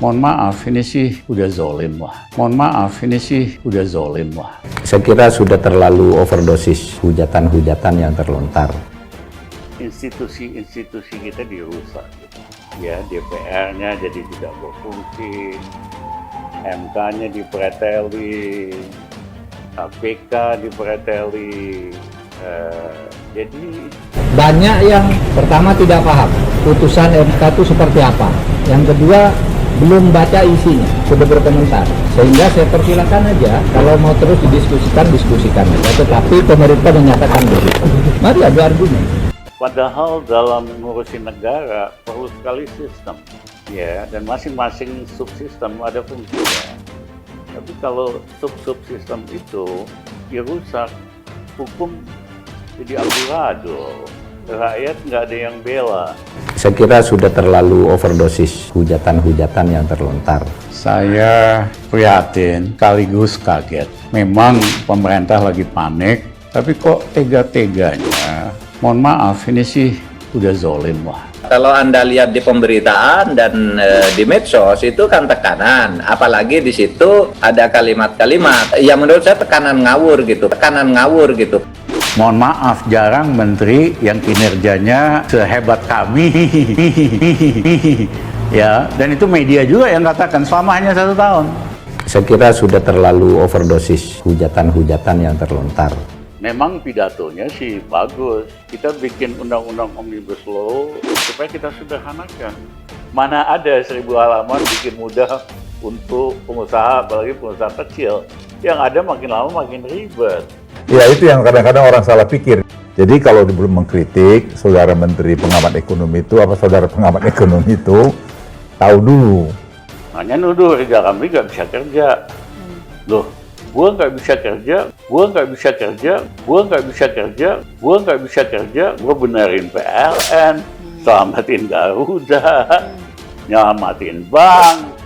Mohon maaf, ini sih udah zolim wah. Mohon maaf, ini sih udah zolim wah. Saya kira sudah terlalu overdosis hujatan-hujatan yang terlontar. Institusi-institusi kita dirusak. Ya, DPR-nya jadi tidak berfungsi, MK-nya dipreteli, KPK dipreteli. Jadi banyak yang pertama tidak paham putusan MK itu seperti apa. Yang kedua belum baca isinya, sudah berkomentar. Sehingga saya persilakan aja kalau mau terus diskusikan aja. Tetapi pemerintah menyatakan begitu. Mari adu argumen. Padahal dalam mengurusi negara perlu sekali sistem, ya, dan masing-masing subsistem ada fungsinya. Tapi kalau subsistem itu dirusak, hukum jadi amburadul, rakyat nggak ada yang bela. Saya kira sudah terlalu overdosis hujatan-hujatan yang terlontar. Saya prihatin, sekaligus kaget. Memang pemerintah lagi panik, tapi kok tega-teganya. Mohon maaf, ini sih udah zolim wah. Kalau Anda lihat di pemberitaan dan di medsos itu kan tekanan, apalagi di situ ada kalimat-kalimat yang menurut saya tekanan ngawur gitu. Mohon maaf, jarang menteri yang kinerjanya sehebat kami. Ya, dan itu media juga yang katakan selama hanya 1 tahun. Saya kira sudah terlalu overdosis hujatan-hujatan yang terlontar. Memang pidatonya sih bagus. Kita bikin undang-undang Omnibus Law supaya kita sederhanakan. Mana ada 1000 halaman bikin mudah untuk pengusaha, apalagi pengusaha kecil. Yang ada makin lama makin ribet. Ya, itu yang kadang-kadang orang salah pikir. Jadi kalau belum mengkritik saudara menteri pengamat ekonomi itu, saudara pengamat ekonomi itu tahu dulu. Hanya nuduh Ridha Ramli nggak bisa kerja. Loh, gua nggak bisa kerja, gua benerin PLN, selamatin Garuda, nyelamatin bank.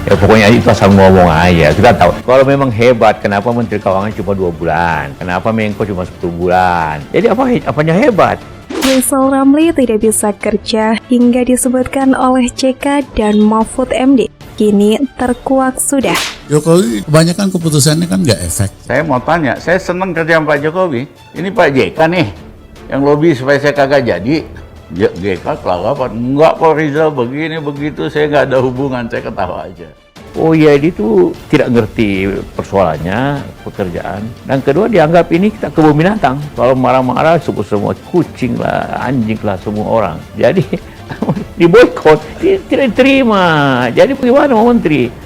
Ya pokoknya itu asal ngomong aja, kita tahu. Kalau memang hebat, kenapa Menteri Keuangan cuma 2 bulan? Kenapa Menko cuma 10 bulan? Jadi apanya hebat? Rizal Ramli tidak bisa kerja hingga disebutkan oleh JK dan Mahfud MD. Kini terkuak sudah. Jokowi kebanyakan keputusannya kan nggak efek. Saya mau tanya, saya senang kerja sama Pak Jokowi. Ini Pak JK nih, yang lobby supaya saya kagak jadi. JK kelagapan, enggak kok Rizal begini begitu, saya nggak ada hubungan, saya ketawa aja. Oh iya, dia itu tidak ngerti persoalannya, pekerjaan. Dan kedua, dianggap ini kita kebun binatang. Kalau marah-marah, semua kucing lah, anjing lah, semua orang. Jadi diboykot, tidak diterima. Jadi bagaimana mau menteri?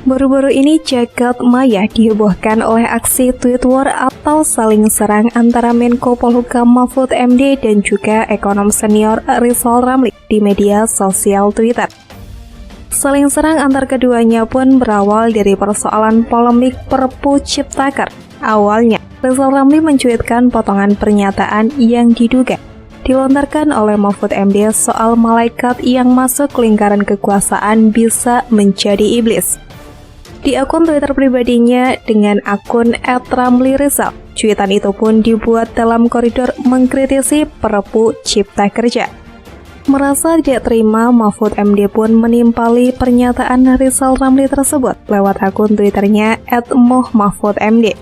Baru-baru ini jagat maya dihebohkan oleh aksi tweet war atau saling serang antara Menko Polhukam Mahfud MD dan juga ekonom senior Rizal Ramli di media sosial Twitter. Saling serang antar keduanya pun berawal dari persoalan polemik Perpu Ciptaker. Awalnya, Rizal Ramli mencuitkan potongan pernyataan yang diduga dilontarkan oleh Mahfud MD soal malaikat yang masuk lingkaran kekuasaan bisa menjadi iblis. Di akun Twitter pribadinya dengan akun @ramlirizal, cuitan itu pun dibuat dalam koridor mengkritisi Perpu Cipta Kerja. Merasa tidak terima, Mahfud MD pun menimpali pernyataan Rizal Ramli tersebut lewat akun Twitternya @mohmahfudmd.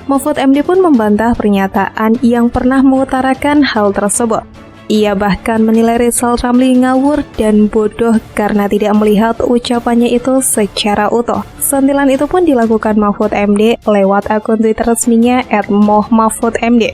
Mahfud MD pun membantah pernyataan yang pernah mengutarakan hal tersebut. Ia bahkan menilai Rizal Ramli ngawur dan bodoh karena tidak melihat ucapannya itu secara utuh. Sentilan itu pun dilakukan Mahfud MD lewat akun Twitter resminya @mohmahfudmd.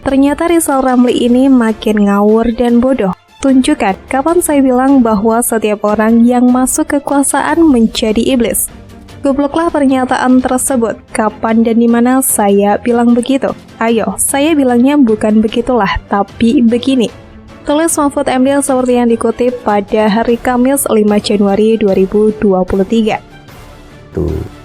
Ternyata Rizal Ramli ini makin ngawur dan bodoh. Tunjukkan kapan saya bilang bahwa setiap orang yang masuk kekuasaan menjadi iblis. Gobloklah pernyataan tersebut. Kapan dan di mana saya bilang begitu? Ayo, saya bilangnya bukan begitulah, tapi begini. Tulis Mahfud MD seperti yang dikutip pada hari Kamis 5 Januari 2023.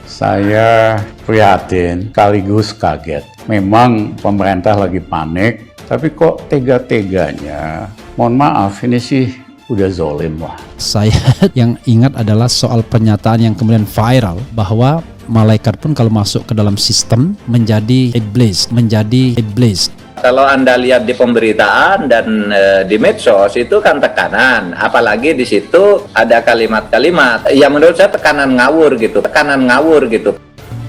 Saya prihatin, sekaligus kaget. Memang pemerintah lagi panik, tapi kok tega-teganya. Mohon maaf, ini sih udah zolim wah. Saya yang ingat adalah soal pernyataan yang kemudian viral bahwa malaikat pun kalau masuk ke dalam sistem menjadi iblis. Kalau Anda lihat di pemberitaan dan di medsos itu kan tekanan, apalagi di situ ada kalimat-kalimat yang menurut saya tekanan ngawur gitu.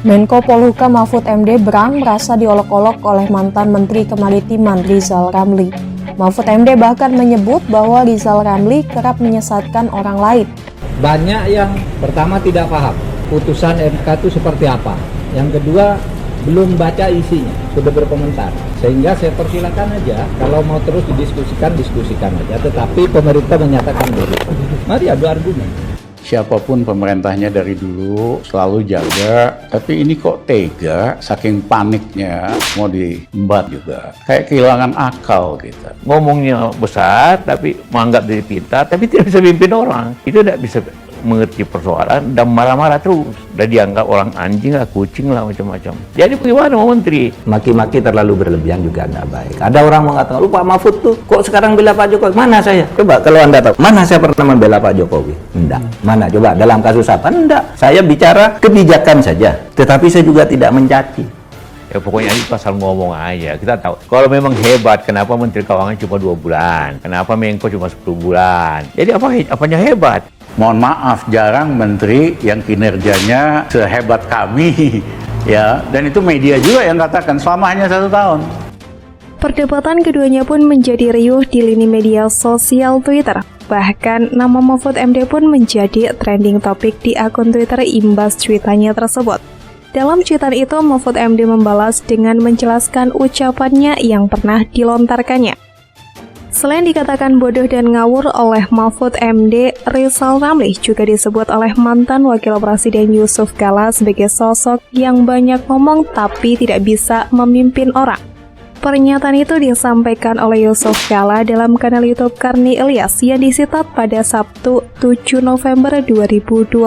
Menko Polhukam Mahfud MD Brang merasa diolok-olok oleh mantan Menteri Kemaritiman Rizal Ramli. Mahfud MD bahkan menyebut bahwa Rizal Ramli kerap menyesatkan orang lain. Banyak yang pertama tidak paham putusan MK itu seperti apa. Yang kedua, belum baca isinya, sudah berkomentar. Sehingga saya persilakan aja, kalau mau terus diskusikan aja. Tetapi pemerintah menyatakan dulu. Mari adu argumen. Siapapun pemerintahnya dari dulu selalu jaga, tapi ini kok tega, saking paniknya mau diembat juga. Kayak kehilangan akal kita. Ngomongnya besar, tapi menganggap diri pintar, tapi tidak bisa pimpin orang. Itu tidak bisa mengerti persoalan dan marah-marah terus. Dan dianggap orang anjing lah, kucing lah, macam-macam. Jadi bagaimana mau menteri? Maki-maki terlalu berlebihan juga nggak baik. Ada orang mengatakan, lu Pak Mahfud tuh kok sekarang bela Pak Jokowi? Mana saya? Coba kalau Anda tahu, mana saya pernah membela Pak Jokowi? Enggak. Mana? Coba dalam kasus apa? Enggak. Saya bicara kebijakan saja. Tetapi saya juga tidak mencaci. Ya pokoknya ini pasal ngomong aja. Kita tahu, kalau memang hebat, kenapa Menteri Keuangan cuma 2 bulan? Kenapa Menko cuma 10 bulan? Jadi apanya hebat? Mohon maaf, jarang menteri yang kinerjanya sehebat kami, ya. Dan itu media juga yang katakan selama hanya 1 tahun. Perdebatan keduanya pun menjadi riuh di lini media sosial Twitter. Bahkan nama Mahfud MD pun menjadi trending topik di akun Twitter imbas cuitannya tersebut. Dalam cuitan itu, Mahfud MD membalas dengan menjelaskan ucapannya yang pernah dilontarkannya. Selain dikatakan bodoh dan ngawur oleh Mahfud MD, Rizal Ramli juga disebut oleh mantan Wakil Presiden Yusuf Kala sebagai sosok yang banyak ngomong tapi tidak bisa memimpin orang. Pernyataan itu disampaikan oleh Yusuf Kala dalam kanal YouTube Karni Ilyas yang disitat pada Sabtu 7 November 2020.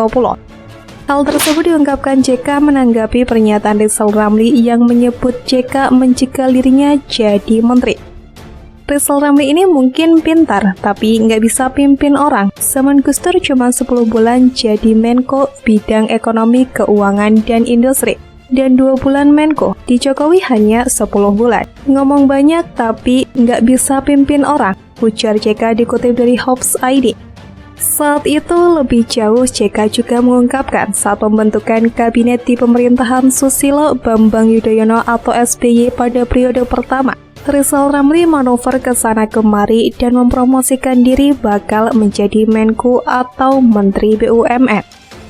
Hal tersebut diungkapkan JK menanggapi pernyataan Rizal Ramli yang menyebut JK mencegah dirinya jadi menteri. Rizal Ramli ini mungkin pintar, tapi nggak bisa pimpin orang. Zaman Gus Dur cuma 10 bulan jadi Menko bidang ekonomi, keuangan, dan industri. Dan 2 bulan Menko, di Jokowi hanya 10 bulan. Ngomong banyak tapi nggak bisa pimpin orang, ujar JK dikutip dari Hops ID. Saat itu lebih jauh, JK juga mengungkapkan saat pembentukan kabinet di pemerintahan Susilo Bambang Yudhoyono atau SBY pada periode pertama, Rizal Ramli manuver ke sana kemari dan mempromosikan diri bakal menjadi Menko atau Menteri BUMN.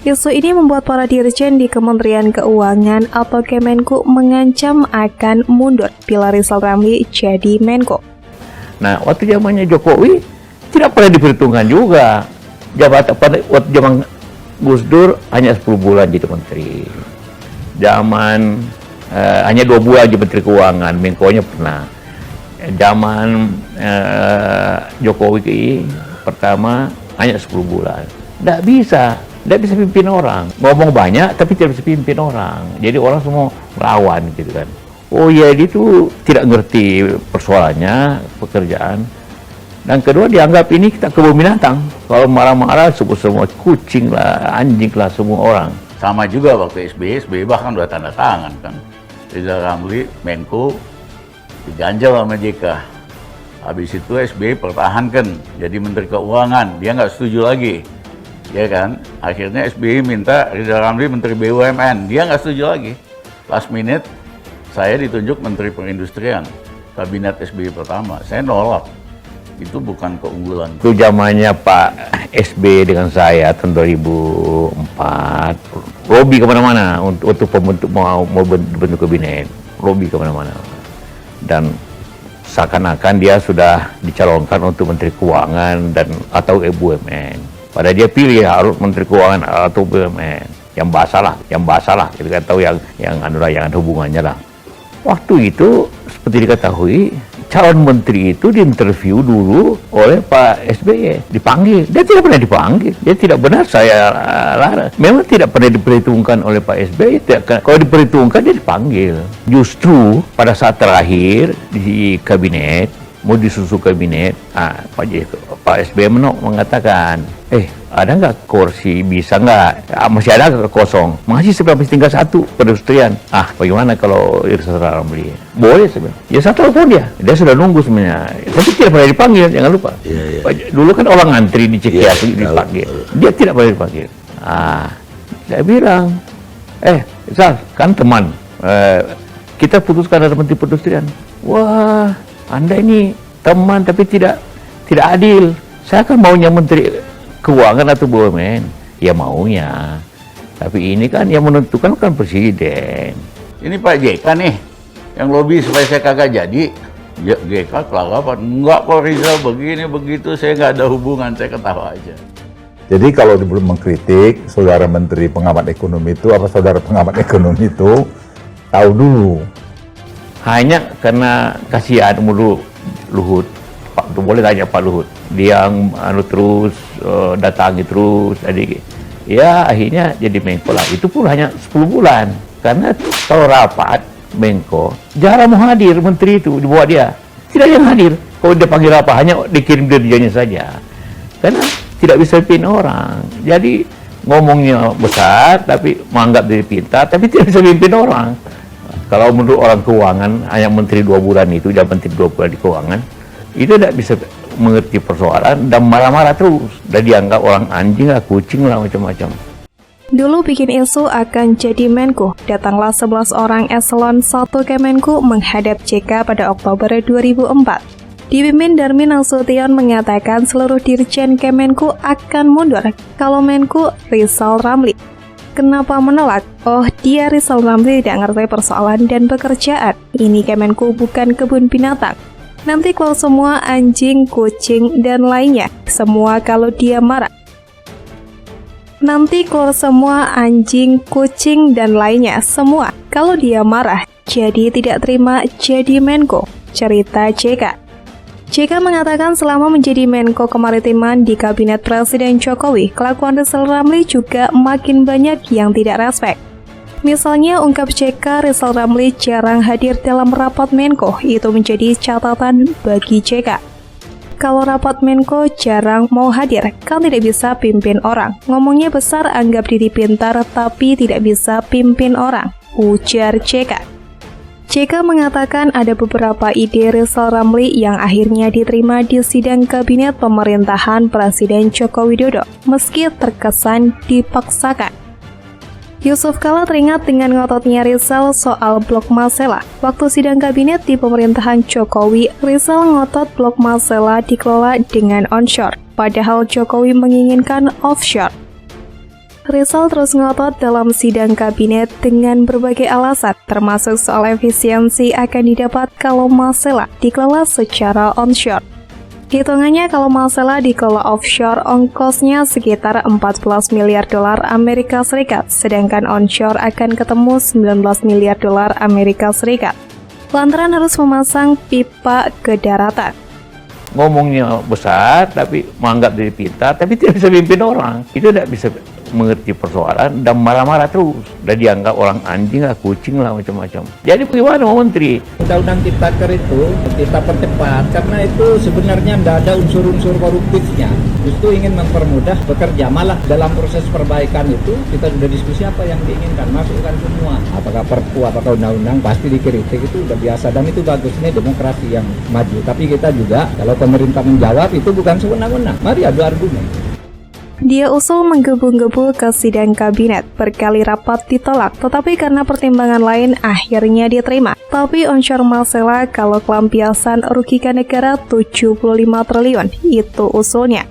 Isu ini membuat para dirjen di Kementerian Keuangan atau Kemenko mengancam akan mundur bila Rizal Ramli jadi Menko. Nah, waktu zamannya Jokowi tidak pernah diperhitungkan juga. Waktu zaman Gus Dur hanya 10 bulan jadi menteri. Zaman hanya 2 bulan jadi Menteri Keuangan, Menko-nya pernah. Zaman Jokowi pertama hanya 10 bulan. Tidak bisa pimpin orang. Ngomong banyak tapi tidak bisa pimpin orang. Jadi orang semua melawan gitu kan. Oh ya, dia itu tidak ngerti persoalannya, pekerjaan. Dan kedua, dianggap ini kita kebun binatang. Kalau marah-marah semua kucing lah, anjing lah semua orang. Sama juga waktu SBY bahkan udah tanda tangan kan. Rizal Ramli, Menko, diganjal sama JK. Habis itu SBY pertahankan jadi Menteri Keuangan, dia nggak setuju lagi, ya kan? Akhirnya SBY minta Rizal Ramli Menteri BUMN, dia nggak setuju lagi. Last minute saya ditunjuk Menteri Perindustrian, kabinet SBY pertama, saya nolak. Itu bukan keunggulan. Itu zamannya Pak SBY dengan saya tahun 2004, lobby kemana-mana untuk pembentuk mau bentuk kabinet, lobby kemana-mana. Dan seakan-akan dia sudah dicalonkan untuk Menteri Keuangan dan atau BUMN. Padahal dia pilih harus Menteri Keuangan atau BUMN. Yang basah lah. Kita kan tahu yang ada hubungannya lah. Waktu itu seperti diketahui, calon menteri itu diinterview dulu oleh Pak SBY, dipanggil. Dia tidak pernah dipanggil. Dia tidak benar saya larang. Memang tidak pernah diperhitungkan oleh Pak SBY. Kalau diperhitungkan dia dipanggil. Justru pada saat terakhir di kabinet, mau disusun kabinet, Pak SBY mengatakan, ada nggak kursi, bisa nggak, masih ada kosong, masih sampai tinggal 1 perindustrian. Bagaimana kalau Rizal Ramli? Boleh sebenarnya. Ya saya telepon dia sudah nunggu sebenarnya, tapi tidak pernah dipanggil, jangan lupa. Dulu kan orang ngantri di Cikeas dipanggil, dia tidak pernah dipanggil. Saya bilang, Rizal, kan teman, kita putuskan ada menteri perindustrian. Wah, Anda ini teman tapi tidak adil. Saya kan maunya menteri keuangan atau BUMN, ya maunya. Tapi ini kan yang menentukan kan presiden. Ini Pak JK nih, yang lobby supaya saya kagak jadi. Ya JK kelagapan, enggak kok Rizal begini begitu, saya nggak ada hubungan, saya ketawa aja. Jadi kalau belum mengkritik, saudara menteri pengamat ekonomi itu, apa saudara pengamat ekonomi itu, tahu dulu. Hanya karena kasihan mulu Luhut, Pak, boleh tanya Pak Luhut. Dia terus datangi terus, ya akhirnya jadi Menko lah. Itu pun hanya 10 bulan, karena kalau rapat Menko jarang mau hadir, menteri itu dibawa dia, tidak yang hadir. Kalau dia panggil apa, hanya dikirim dirjennya saja, karena tidak bisa pimpin orang. Jadi ngomongnya besar, tapi menganggap diri pintar, tapi tidak bisa pimpin orang. Kalau menurut orang keuangan, hanya menteri 2 bulan itu, dia menteri 2 bulan di keuangan, itu tidak bisa mengerti persoalan dan marah-marah terus. Dan dianggap orang anjing lah, kucing lah, macam-macam. Dulu bikin isu akan jadi Menko, datanglah 11 orang eselon 1 Kemenku menghadap JK pada Oktober 2004. Dipimpin Darmin Nasution mengatakan seluruh dirjen Kemenku akan mundur kalau Menko Rizal Ramli. Kenapa menolak? Oh, dia Rizal Ramli tidak ngerti persoalan dan pekerjaan. Ini Kemenku bukan kebun binatang. Nanti kalau semua anjing, kucing, dan lainnya, semua kalau dia marah. Nanti keluar semua anjing, kucing, dan lainnya, semua kalau dia marah. Jadi tidak terima jadi Menko, cerita JK. JK mengatakan selama menjadi Menko Kemaritiman di Kabinet Presiden Jokowi, kelakuan Rizal Ramli juga makin banyak yang tidak respek. Misalnya, ungkap JK, Rizal Ramli jarang hadir dalam rapat Menko, itu menjadi catatan bagi JK. Kalau rapat Menko jarang mau hadir, kan tidak bisa pimpin orang. Ngomongnya besar, anggap diri pintar, tapi tidak bisa pimpin orang, ujar JK. JK mengatakan ada beberapa ide Rizal Ramli yang akhirnya diterima di sidang kabinet pemerintahan Presiden Joko Widodo, meski terkesan dipaksakan. Yusuf Kala teringat dengan ngototnya Rizal soal Blok Masela. Waktu sidang kabinet di pemerintahan Jokowi, Rizal ngotot Blok Masela dikelola dengan onshore, padahal Jokowi menginginkan offshore. Rizal terus ngotot dalam sidang kabinet dengan berbagai alasan, termasuk soal efisiensi akan didapat kalau Masela dikelola secara onshore. Hitungannya kalau Masela dikelola offshore, ongkosnya sekitar 14 miliar dolar Amerika Serikat, sedangkan onshore akan ketemu 19 miliar dolar Amerika Serikat. Lantaran harus memasang pipa ke daratan. Ngomongnya besar, tapi menganggap diri pintar, tapi tidak bisa pimpin orang. Itu tidak bisa mengerti persoalan dan marah-marah terus. Dan dianggap orang anjing lah, kucing lah, macam-macam. Jadi bagaimana mau menteri? Undang-undang Ciptaker itu kita percepat karena itu sebenarnya tidak ada unsur-unsur koruptifnya. Justru ingin mempermudah bekerja. Malah dalam proses perbaikan itu kita sudah diskusi apa yang diinginkan, masukkan semua. Apakah perpu, apakah undang-undang, pasti dikritik, itu udah biasa dan itu bagus. Ini demokrasi yang maju. Tapi kita juga kalau pemerintah menjawab itu bukan sewenang-wenang. Mari adu argumen. Dia usul menggebu-gebu ke sidang kabinet, berkali rapat ditolak, tetapi karena pertimbangan lain akhirnya diterima. Tapi onshore Masela kalau kelampiasan rugikan negara 75 triliun, itu usulnya.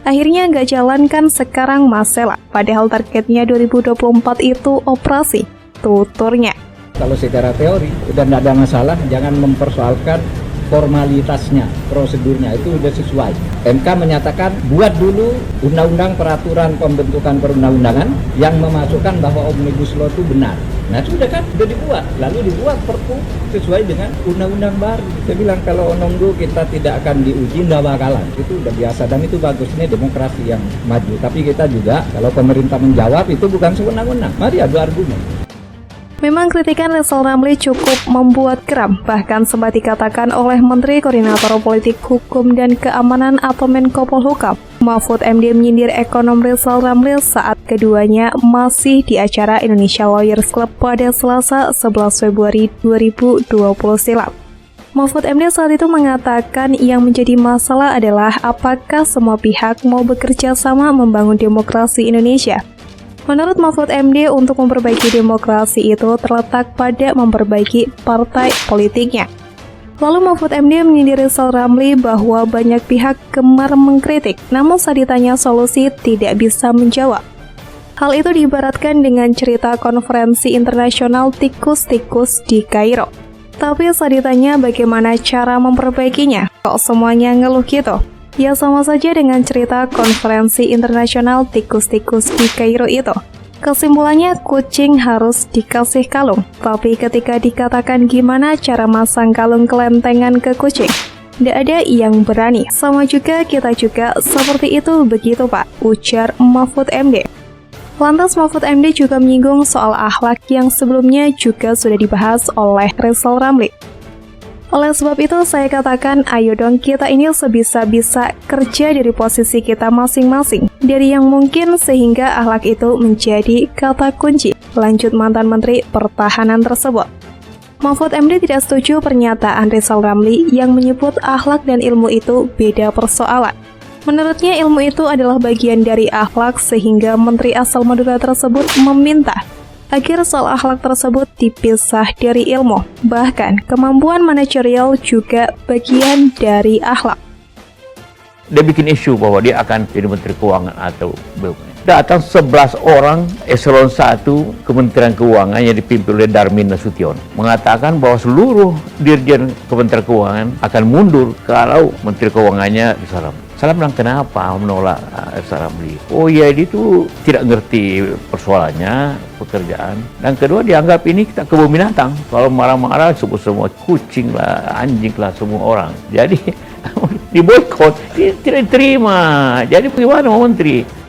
Akhirnya nggak jalankan sekarang Masela, padahal targetnya 2024 itu operasi, tuturnya. Kalau secara teori udah tidak ada masalah, jangan mempersoalkan formalitasnya, prosedurnya itu sudah sesuai. MK menyatakan buat dulu undang-undang peraturan pembentukan perundang-undangan yang memasukkan bahwa Omnibus Law itu benar. Nah sudah kan, sudah dibuat, lalu dibuat perpu sesuai dengan undang-undang baru. Saya bilang kalau nunggu kita tidak akan diuji, tidak bakalan. Itu udah biasa dan itu bagus, ini demokrasi yang maju. Tapi kita juga kalau pemerintah menjawab itu bukan sewenang-wenang. Mari adu argumen. Memang kritikan Rizal Ramli cukup membuat geram, bahkan sempat dikatakan oleh Menteri Koordinator Politik Hukum dan Keamanan atau Menko Polhukam, Mahfud MD menyindir ekonom Rizal Ramli saat keduanya masih di acara Indonesia Lawyers Club pada Selasa 11 Februari 2020 silam. Mahfud MD saat itu mengatakan yang menjadi masalah adalah apakah semua pihak mau bekerja sama membangun demokrasi Indonesia. Menurut Mahfud MD, untuk memperbaiki demokrasi itu terletak pada memperbaiki partai politiknya. Lalu Mahfud MD menyindir Rizal Ramli bahwa banyak pihak gemar mengkritik, namun saat ditanya solusi tidak bisa menjawab. Hal itu diibaratkan dengan cerita konferensi internasional tikus-tikus di Kairo. Tapi saat ditanya bagaimana cara memperbaikinya, kok semuanya ngeluh gitu? Ya sama saja dengan cerita konferensi internasional tikus-tikus di Kairo itu. Kesimpulannya kucing harus dikasih kalung, tapi ketika dikatakan gimana cara masang kalung kelentengan ke kucing, tidak ada yang berani. Sama juga kita juga seperti itu begitu Pak, ujar Mahfud MD. Lantas Mahfud MD juga menyinggung soal akhlak yang sebelumnya juga sudah dibahas oleh Rizal Ramli. Oleh sebab itu saya katakan ayo dong kita ini sebisa-bisa kerja dari posisi kita masing-masing, dari yang mungkin sehingga akhlak itu menjadi kata kunci, lanjut mantan Menteri Pertahanan tersebut. Mahfud MD tidak setuju pernyataan Rizal Ramli yang menyebut akhlak dan ilmu itu beda persoalan. Menurutnya ilmu itu adalah bagian dari akhlak sehingga Menteri asal Madura tersebut meminta agar soal akhlak tersebut dipisah dari ilmu. Bahkan, kemampuan manajerial juga bagian dari akhlak. Dia bikin isu bahwa dia akan jadi Menteri Keuangan atau BUMN. Datang 11 orang eselon 1 Kementerian Keuangan yang dipimpin oleh Darmin Nasution mengatakan bahwa seluruh dirjen Kementerian Keuangan akan mundur kalau Menteri Keuangannya Rizal Ramli. Saya bilang kenapa menolak Rizal Ramli? Oh ya, dia itu tidak ngerti persoalannya, pekerjaan. Dan kedua dianggap ini kita kebun binatang. Kalau marah-marah sebut semua kucing lah, anjing lah semua orang. Jadi diboykot, tidak diterima. Jadi bagaimana mau menteri?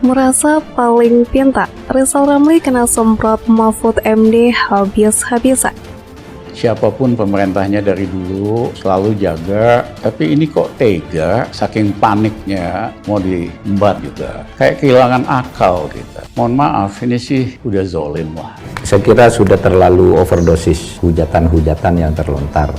Merasa paling pintar, Rizal Ramli kena semprot Mahfud MD habis-habisan. Siapapun pemerintahnya dari dulu selalu jaga, tapi ini kok tega, saking paniknya mau diembat juga. Kayak kehilangan akal kita. Mohon maaf, ini sih udah zolim lah. Saya kira sudah terlalu overdosis hujatan-hujatan yang terlontar.